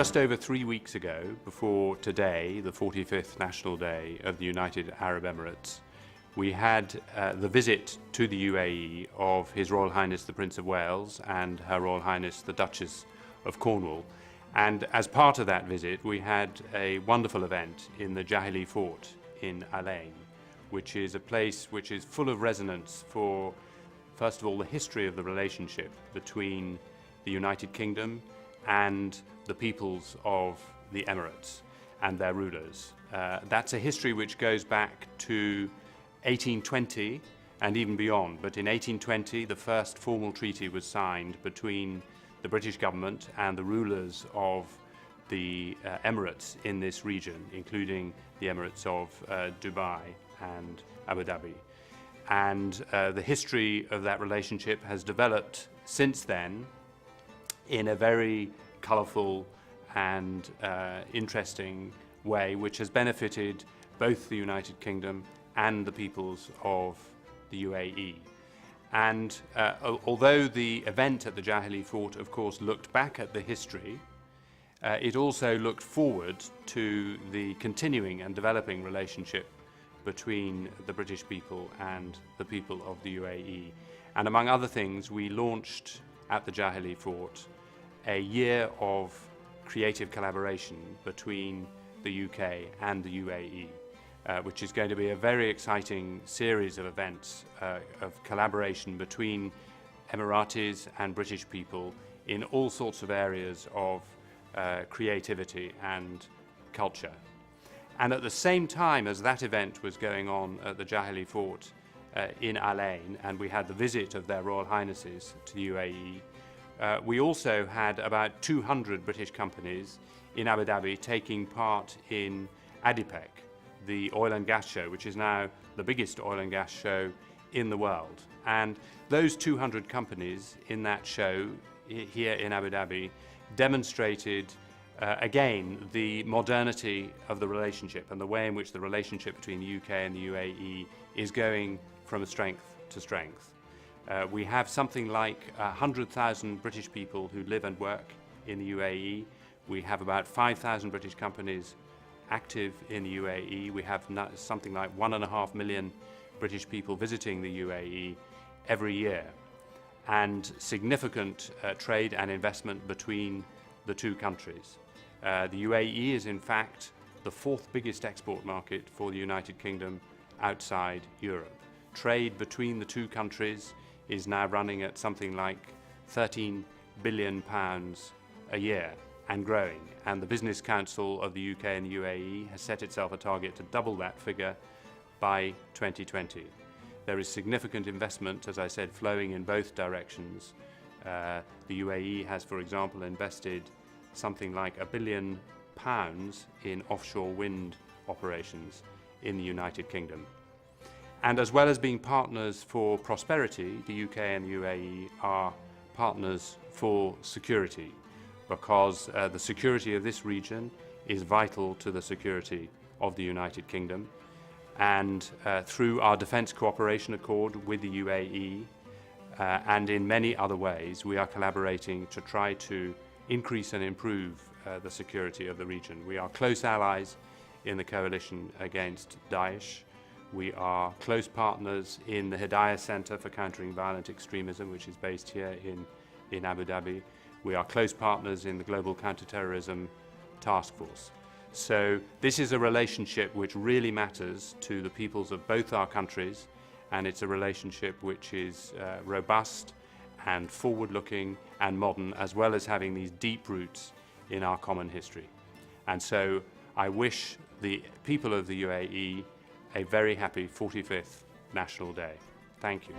Just over 3 weeks ago, before today, the 45th National Day of the United Arab Emirates, we had the visit to the UAE of His Royal Highness the Prince of Wales and Her Royal Highness the Duchess of Cornwall. And as part of that visit, we had a wonderful event in the Jahili Fort in Al Ain, which is a place which is full of resonance for, first of all, the history of the relationship between the United Kingdom and the peoples of the Emirates and their rulers. That's a history which goes back to 1820 and even beyond. But in 1820, the first formal treaty was signed between the British government and the rulers of the Emirates in this region, including the Emirates of Dubai and Abu Dhabi. And the history of that relationship has developed since then in a very colourful and interesting way, which has benefited both the United Kingdom and the peoples of the UAE. And although the event at the Jahili Fort, of course, looked back at the history, it also looked forward to the continuing and developing relationship between the British people and the people of the UAE. And among other things, we launched at the Jahili Fort a year of creative collaboration between the UK and the UAE, which is going to be a very exciting series of events of collaboration between Emiratis and British people in all sorts of areas of creativity and culture. And at the same time as that event was going on at the Jahili Fort in Al Ain, and we had the visit of their Royal Highnesses to the UAE, we also had about 200 British companies in Abu Dhabi taking part in ADIPEC, the oil and gas show, which is now the biggest oil and gas show in the world. And those 200 companies in that show here in Abu Dhabi demonstrated again the modernity of the relationship and the way in which the relationship between the UK and the UAE is going from strength to strength. We have something like 100,000 British people who live and work in the UAE. We have about 5,000 British companies active in the UAE. We have something like 1.5 million British people visiting the UAE every year, and significant trade and investment between the two countries. The UAE is in fact the fourth biggest export market for the United Kingdom outside Europe. Trade between the two countries is now running at something like £13 billion a year and growing. And the Business Council of the UK and the UAE has set itself a target to double that figure by 2020. There is significant investment, as I said, flowing in both directions. The UAE has, for example, invested something like £1 billion in offshore wind operations in the United Kingdom. And as well as being partners for prosperity, the UK and the UAE are partners for security, because the security of this region is vital to the security of the United Kingdom. And through our Defence Cooperation Accord with the UAE and in many other ways, we are collaborating to try to increase and improve the security of the region. We are close allies in the coalition against Daesh. We are close partners in the Hidayah Center for Countering Violent Extremism, which is based here in Abu Dhabi. We are close partners in the Global Counterterrorism Task Force. So this is a relationship which really matters to the peoples of both our countries, and it's a relationship which is robust and forward-looking and modern, as well as having these deep roots in our common history. And so I wish the people of the UAE a very happy 45th National Day. Thank you.